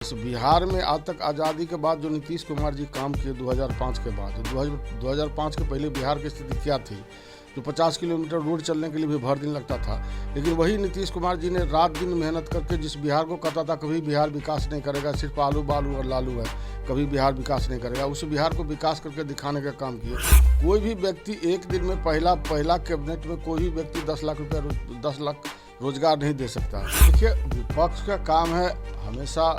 इस बिहार में आज तक आज़ादी के बाद जो नीतीश कुमार जी काम किए 2005 के बाद 2005 के पहले बिहार की स्थिति क्या थी, जो 50 किलोमीटर रोड चलने के लिए भी भर दिन लगता था। लेकिन वही नीतीश कुमार जी ने रात दिन मेहनत करके जिस बिहार को कहता था कभी बिहार विकास नहीं करेगा, सिर्फ आलू बालू और लालू है, कभी बिहार विकास नहीं करेगा, उस बिहार को विकास करके दिखाने का काम किए। कोई भी व्यक्ति एक दिन में पहला कैबिनेट में कोई भी व्यक्ति 10 लाख रुपया 10 लाख रोजगार नहीं दे सकता। देखिए, विपक्ष का काम है हमेशा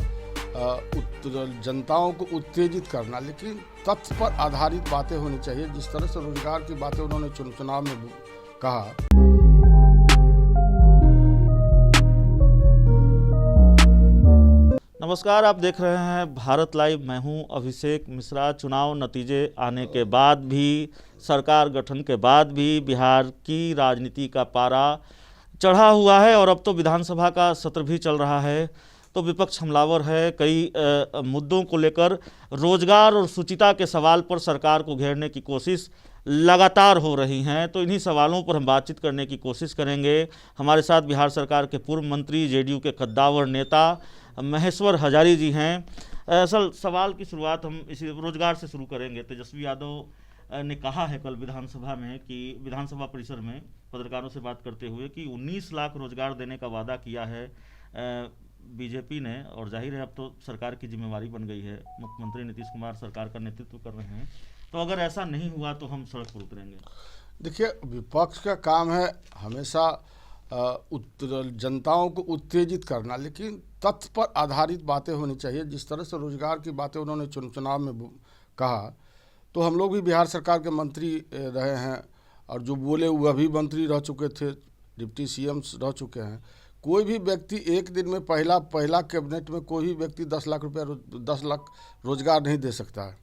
जनताओं को उत्तेजित करना, लेकिन तथ्य पर आधारित बातें होनी चाहिए। जिस तरह से रोजगार की बातें उन्होंने चुनाव में कहा। नमस्कार, आप देख रहे हैं भारत लाइव। मैं हूं अभिषेक मिश्रा। चुनाव नतीजे आने के बाद भी, सरकार गठन के बाद भी बिहार की राजनीति का पारा चढ़ा हुआ है और अब तो विधानसभा का सत्र भी चल रहा है, तो विपक्ष हमलावर है। कई मुद्दों को लेकर रोजगार और शुचिता के सवाल पर सरकार को घेरने की कोशिश लगातार हो रही हैं, तो इन्हीं सवालों पर हम बातचीत करने की कोशिश करेंगे। हमारे साथ बिहार सरकार के पूर्व मंत्री, जेडीयू के कद्दावर नेता महेश्वर हजारी जी हैं। असल सवाल की शुरुआत हम इसी रोजगार से शुरू करेंगे। तेजस्वी यादव ने कहा है कल विधानसभा में कि विधानसभा परिसर में पत्रकारों से बात करते हुए कि 19 लाख रोजगार देने का वादा किया है बीजेपी ने, और जाहिर है अब तो सरकार की जिम्मेवारी बन गई है। मुख्यमंत्री नीतीश कुमार सरकार का नेतृत्व कर रहे हैं, तो अगर ऐसा नहीं हुआ तो हम सड़क पर उतरेंगे। देखिए, विपक्ष का काम है हमेशा जनताओं को उत्तेजित करना, लेकिन तथ्य पर आधारित बातें होनी चाहिए। जिस तरह से रोजगार की बातें उन्होंने चुनाव में कहा, तो हम लोग भी बिहार सरकार के मंत्री रहे हैं और जो बोले वह भी मंत्री रह चुके थे, डिप्टी सीएम रह चुके हैं। कोई भी व्यक्ति एक दिन में पहला कैबिनेट में कोई भी व्यक्ति 10 लाख रुपया 10 लाख रोजगार नहीं दे सकता है।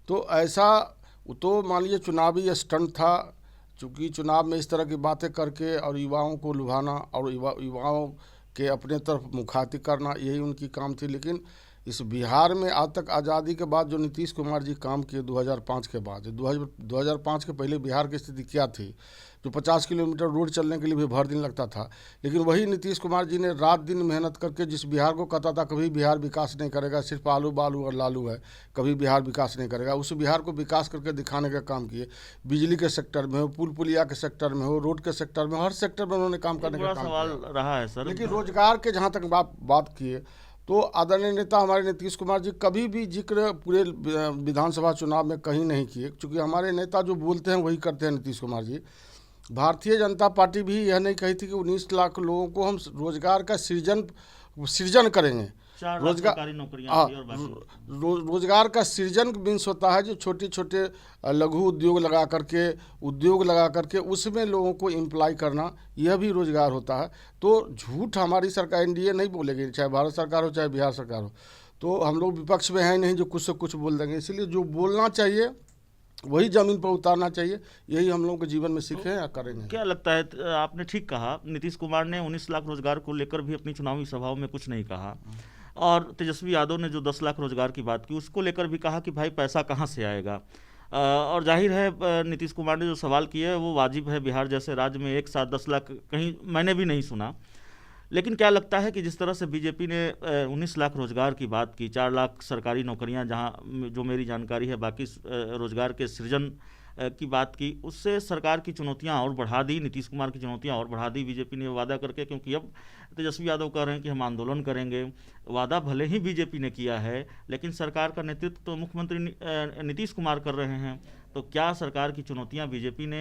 तो ऐसा तो मान लीजिए चुनावी स्टंट था, चूँकि चुनाव में इस तरह की बातें करके और युवाओं को लुभाना और युवाओं के अपने तरफ मुखातिब करना, यही उनकी काम थी। लेकिन इस बिहार में आज तक आज़ादी के बाद जो नीतीश कुमार जी काम किए 2005 के बाद 2005 के पहले बिहार की स्थिति क्या थी, जो 50 किलोमीटर रोड चलने के लिए भी भर दिन लगता था। लेकिन वही नीतीश कुमार जी ने रात दिन मेहनत करके जिस बिहार को कहता था कभी बिहार विकास नहीं करेगा, सिर्फ आलू बालू और लालू है, कभी बिहार विकास नहीं करेगा, उस बिहार को विकास करके दिखाने का काम किए। बिजली के सेक्टर में हो, पुल पुलिया के सेक्टर में हो, रोड के सेक्टर में, हर सेक्टर में उन्होंने काम करने का काम सवाल रहा है सर। लेकिन रोजगार के जहाँ तक बात किए, तो आदरणीय नेता हमारे नीतीश कुमार जी कभी भी जिक्र पूरे विधानसभा चुनाव में कहीं नहीं किए, क्योंकि हमारे नेता जो बोलते हैं वही करते हैं नीतीश कुमार जी। भारतीय जनता पार्टी भी यह नहीं कही थी कि 19 लाख लोगों को हम रोजगार का सृजन करेंगे। रोजगार का सृजन मीन्स होता है जो छोटे छोटे लघु उद्योग लगा करके उसमें लोगों को एम्प्लॉय करना, यह भी रोजगार होता है। तो झूठ हमारी सरकार एनडीए नहीं बोलेगी, चाहे भारत सरकार हो चाहे बिहार सरकार हो। तो हम लोग विपक्ष में हैं नहीं जो कुछ से कुछ बोल देंगे, इसलिए जो बोलना चाहिए वही जमीन पर उतारना चाहिए। यही हम लोगों के जीवन में सीखे या करेंगे। क्या लगता है, आपने ठीक कहा, नीतीश कुमार ने 19 लाख रोजगार को लेकर भी अपनी चुनावी सभाओं में कुछ नहीं कहा, और तेजस्वी यादव ने जो 10 लाख रोजगार की बात की उसको लेकर भी कहा कि भाई पैसा कहाँ से आएगा। और जाहिर है नीतीश कुमार ने जो सवाल किया है वो वाजिब है। बिहार जैसे राज्य में एक साथ 10 लाख कहीं मैंने भी नहीं सुना। लेकिन क्या लगता है कि जिस तरह से बीजेपी ने 19 लाख रोजगार की बात की, 4 लाख सरकारी नौकरियां, जहां जो मेरी जानकारी है, बाकी रोजगार के सृजन की बात की, उससे सरकार की चुनौतियां और बढ़ा दी, नीतीश कुमार की चुनौतियां और बढ़ा दी बीजेपी ने वादा करके। क्योंकि अब तेजस्वी यादव कह रहे हैं कि हम आंदोलन करेंगे। वादा भले ही बीजेपी ने किया है, लेकिन सरकार का नेतृत्व तो मुख्यमंत्री नीतीश कुमार कर रहे हैं। तो क्या सरकार की चुनौतियां बीजेपी ने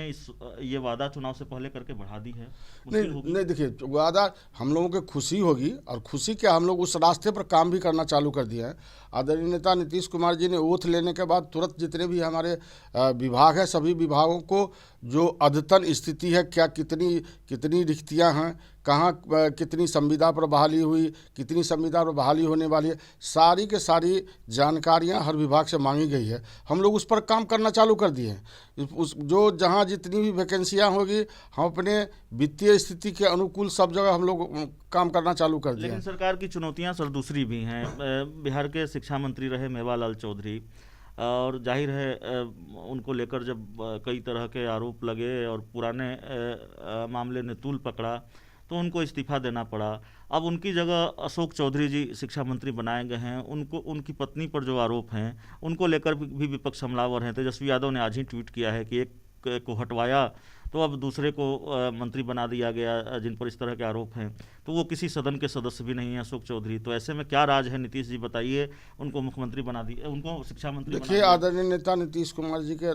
ये वादा चुनाव से पहले करके बढ़ा दी है? नहीं, देखिए, वादा हम लोगों की खुशी होगी, और खुशी क्या, हम लोग उस रास्ते पर काम भी करना चालू कर दिया है। आदरणीय नेता नीतीश कुमार जी ने ओथ लेने के बाद तुरंत जितने भी हमारे विभाग है, सभी विभागों को जो अद्यतन स्थिति है, क्या कितनी रिक्तियां हैं, कहाँ कितनी संविदा पर बहाली हुई, कितनी संविदा पर बहाली होने वाली है, सारी के सारी जानकारियां हर विभाग से मांगी गई है। हम लोग उस पर काम करना चालू कर दिए हैं। उस जो जहां जितनी भी वैकेंसियां होगी, हम अपने वित्तीय स्थिति के अनुकूल सब जगह हम लोग काम करना चालू कर दिए। लेकिन सरकार की चुनौतियां सर दूसरी भी हैं। बिहार के शिक्षा मंत्री रहे मेवालाल चौधरी, और जाहिर है उनको लेकर जब कई तरह के आरोप लगे और पुराने मामले ने तूल पकड़ा, तो उनको इस्तीफा देना पड़ा। अब उनकी जगह अशोक चौधरी जी शिक्षा मंत्री बनाए गए हैं। उनको, उनकी पत्नी पर जो आरोप हैं उनको लेकर भी विपक्ष हमलावर हैं। तेजस्वी यादव ने आज ही ट्वीट किया है कि एक को हटवाया तो अब दूसरे को मंत्री बना दिया गया जिन पर इस तरह के आरोप हैं, तो वो किसी सदन के सदस्य भी नहीं है अशोक चौधरी। तो ऐसे में क्या राज है? नीतीश जी बताइए, उनको मुख्यमंत्री बना दिया, उनको शिक्षा मंत्री बना देखिए, दिया। आदरणीय नेता नीतीश कुमार जी के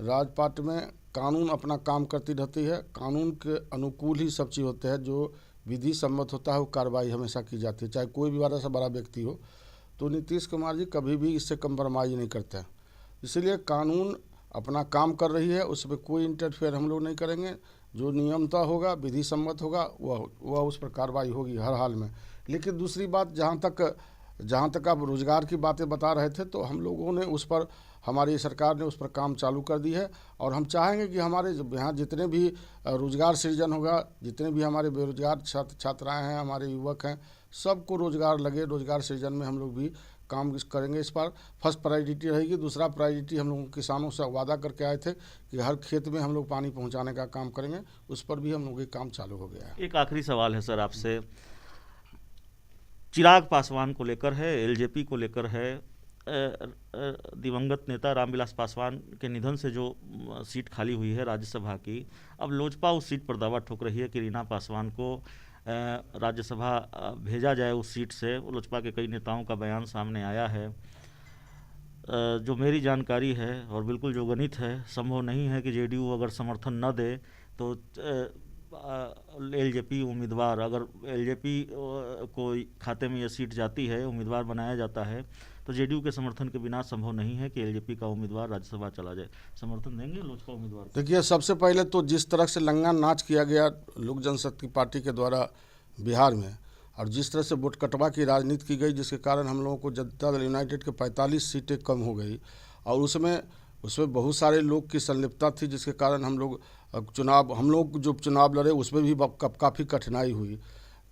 राजपाट में कानून अपना काम करती रहती है। कानून के अनुकूल ही सब चीज़ होते हैं। जो विधि सम्मत होता है वो कार्रवाई हमेशा की जाती है, चाहे कोई भी बड़ा से बड़ा व्यक्ति हो। तो नीतीश कुमार जी कभी भी इससे कंप्रोमाइज़ नहीं करते हैं। इसलिए कानून अपना काम कर रही है, उसमें कोई इंटरफेयर हम लोग नहीं करेंगे। जो नियमता होगा, विधि सम्मत होगा, वह उस पर कार्रवाई होगी हर हाल में। लेकिन दूसरी बात, जहाँ तक आप रोज़गार की बातें बता रहे थे, तो हम लोगों ने उस पर, हमारी सरकार ने उस पर काम चालू कर दी है। और हम चाहेंगे कि हमारे यहाँ जितने भी रोज़गार सृजन होगा, जितने भी हमारे बेरोजगार छात्राएँ हैं, हमारे युवक हैं, सबको रोज़गार लगे। रोज़गार सृजन में हम लोग भी काम करेंगे। इस पर फर्स्ट प्रायोरिटी रहेगी। दूसरा प्रायोरिटी हम लोग किसानों से वादा करके आए थे कि हर खेत में हम लोग पानी पहुंचाने का काम करेंगे। उस पर भी हम लोग काम चालू हो गया है। एक आखिरी सवाल है सर आपसे, चिराग पासवान को लेकर है, एलजेपी को लेकर है। दिवंगत नेता रामविलास पासवान के निधन से जो सीट खाली हुई है राज्यसभा की, अब लोजपा उस सीट पर दावा ठोक रही है कि रीना पासवान को राज्यसभा भेजा जाए उस सीट से। लोजपा के कई नेताओं का बयान सामने आया है। जो मेरी जानकारी है और बिल्कुल जो गणित है, संभव नहीं है कि जेडीयू अगर समर्थन न दे तो एलजेपी उम्मीदवार, अगर एलजेपी को खाते में यह सीट जाती है, उम्मीदवार बनाया जाता है, तो जेडीयू के समर्थन के बिना संभव नहीं है कि एलजेपी का उम्मीदवार राज्यसभा चला जाए। समर्थन देंगे लोजपा उम्मीदवार? देखिए, सबसे पहले तो जिस तरह से लंगा नाच किया गया लोक जनशक्ति पार्टी के द्वारा बिहार में, और जिस तरह से वोट कटवा की राजनीति की गई, जिसके कारण हम लोगों को जनता दल यूनाइटेड के 45 सीटें कम हो गई, और उसमें बहुत सारे लोग की संलिप्तता थी, जिसके कारण हम लोग जो चुनाव लड़े उसमें भी काफ़ी कठिनाई हुई।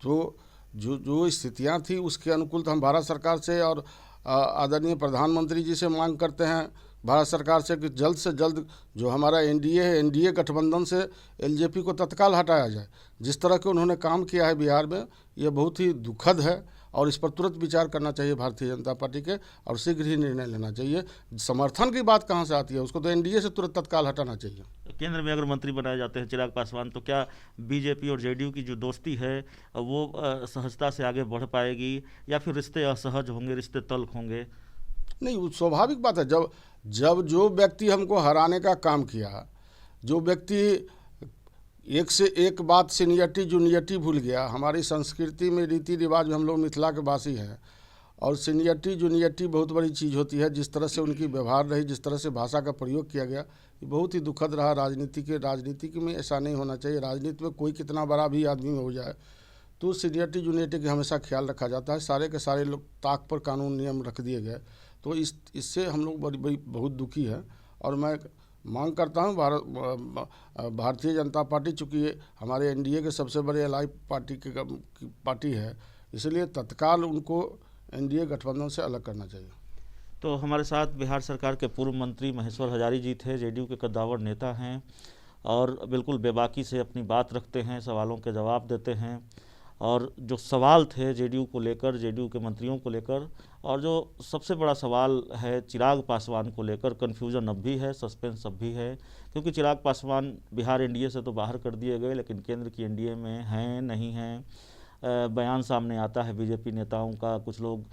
तो जो स्थितियाँ थी उसके अनुकूल तो हम भारत सरकार से और आदरणीय प्रधानमंत्री जी से मांग करते हैं, भारत सरकार से, कि जल्द से जल्द जो हमारा एनडीए है, एनडीए गठबंधन से एलजेपी को तत्काल हटाया जाए। जिस तरह के उन्होंने काम किया है बिहार में, ये बहुत ही दुखद है और इस पर तुरंत विचार करना चाहिए भारतीय जनता पार्टी के, और शीघ्र ही निर्णय लेना चाहिए। समर्थन की बात कहाँ से आती है? उसको तो एनडीए से तुरंत तत्काल हटाना चाहिए। केंद्र में अगर मंत्री बनाए जाते हैं चिराग पासवान, तो क्या बीजेपी और जेडीयू की जो दोस्ती है वो सहजता से आगे बढ़ पाएगी, या फिर रिश्ते असहज होंगे, रिश्ते तल्ख होंगे? नहीं, स्वाभाविक बात है। जब जो व्यक्ति हमको हराने का काम किया, जो व्यक्ति एक से एक बात सीनियरिटी जूनियरिटी भूल गया। हमारी संस्कृति में, रीति रिवाज में, हम लोग मिथिला के वासी हैं, और सीनियरिटी जूनियरिटी बहुत बड़ी चीज़ होती है। जिस तरह से उनकी व्यवहार रही, जिस तरह से भाषा का प्रयोग किया गया, ये बहुत ही दुखद रहा। राजनीति में ऐसा नहीं होना चाहिए। राजनीति में कोई कितना बड़ा भी आदमी में हो जाए तो सीनियरिटी जूनियरिटी का हमेशा ख्याल रखा जाता है। सारे के सारे लोग ताक पर कानून नियम रख दिए गए, तो इससे हम लोग बहुत दुखी हैं। और मैं मांग करता हूं, भारतीय जनता पार्टी चूँकि हमारे एनडीए के सबसे बड़े एलाई पार्टी है, इसलिए तत्काल उनको एनडीए गठबंधन से अलग करना चाहिए। तो हमारे साथ बिहार सरकार के पूर्व मंत्री महेश्वर हजारी जी थे, जेडीयू के कद्दावर नेता हैं और बिल्कुल बेबाकी से अपनी बात रखते हैं, सवालों के जवाब देते हैं। और जो सवाल थे जेडीयू को लेकर, जेडीयू के मंत्रियों को लेकर, और जो सबसे बड़ा सवाल है चिराग पासवान को लेकर, कन्फ्यूजन अब भी है, सस्पेंस अब भी है, क्योंकि चिराग पासवान बिहार एनडीए से तो बाहर कर दिए गए, लेकिन केंद्र की एनडीए में हैं नहीं हैं। बयान सामने आता है बीजेपी नेताओं का, कुछ लोग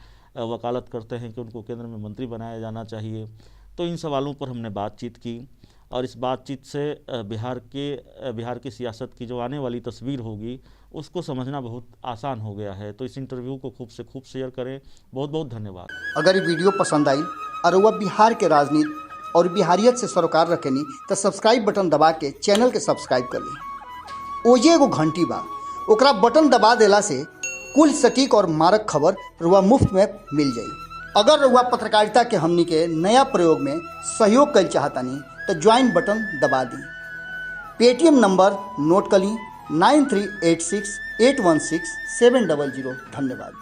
वकालत करते हैं कि उनको केंद्र में मंत्री बनाया जाना चाहिए। तो इन सवालों पर हमने बातचीत की, और इस बातचीत से बिहार की सियासत की जो आने वाली तस्वीर होगी उसको समझना बहुत आसान हो गया है। तो इस इंटरव्यू को खूब से खूब शेयर करें। बहुत बहुत धन्यवाद। अगर ये वीडियो पसंद आई और वह बिहार के राजनीति और बिहारियत से सरोकार रखेनी तो सब्सक्राइब बटन दबा के चैनल के सब्सक्राइब कर ली। ओजे एगो घंटी बा, ओकरा बटन दबा देला से कुल सटीक और मारक खबर रुआ मुफ्त में मिल जाई। अगर रुआ पत्रकारिता के हमनी के नया प्रयोग में सहयोग कर चाहतानी तो ज्वाइन बटन दबा दी। पेटीएम नंबर नोट कर ली 9386816700। धन्यवाद।